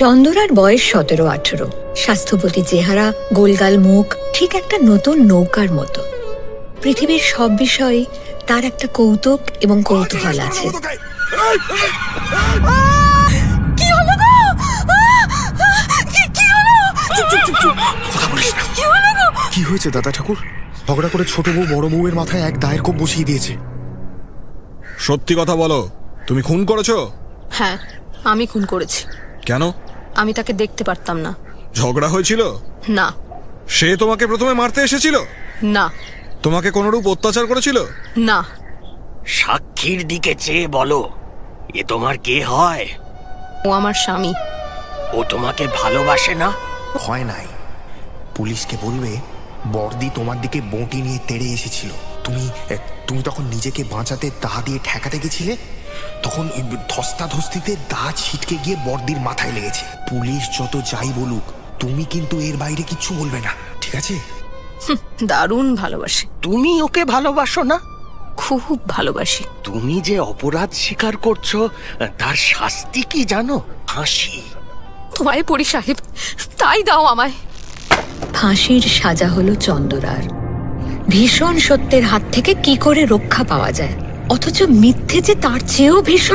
চন্দরার বয়স 17-18। স্বাস্থ্যবতী চেহারা, গোলগাল মুখ, ঠিক একটা নতুন নৌকার মতো। পৃথিবীর সব বিষয়ে তার একটা কৌতুক এবং কৌতূহল আছে। কি হয়েছে দাদা ঠাকুর? ঝগড়া করে ছোট বউ বড় বউয়ের মাথায় এক দায়ের কোপ বসিয়ে দিয়েছে। সত্যি কথা বলো, তুমি খুন করেছো? হ্যাঁ, আমি খুন করেছি। কেন? আমি তাকে দেখতে পারতাম না। ঝগড়া হয়েছিল? না। সে তোমাকে প্রথমে মারতে এসেছিল? না। তোমাকে কোনরূপ অত্যাচার করেছিল? না। সাক্ষীর দিকে চেয়ে বলো, এ তোমার কে হয়? ও আমার স্বামী। ও তোমাকে ভালোবাসে না? হয় নাই। পুলিশকে বলবে বর্দি তোমার দিকে বঁটি নিয়ে তেড়ে এসেছিল। তুমি তখন নিজেকে বাঁচাতে দা দিয়ে ঠেকাতে গেছিলে। তখন ধস্তাধস্তিতে দা ছিটকে গিয়ে বর্দির মাথায় লেগেছে। পুলিশ যত যাই বলুক, তুমি কিন্তু এর বাইরে কিচ্ছু বলবে না, ঠিক আছে? দারুণ ভালোবাসি। তুমি ওকে ভালোবাসো না? খুব ভালোবাসি। তুমি যে অপরাধ স্বীকার করছো, তার শাস্তি কি জানো? ফাঁসি। তোমায় পড়ি সাহেব, তাই দাও আমায়। ফাঁসির সাজা হলো চন্দরার। ভীষণ সত্যের হাত থেকে কি করে রক্ষা পাওয়া যায়, অথচ মিথ্যে যে তার চেয়েও ভীষণ।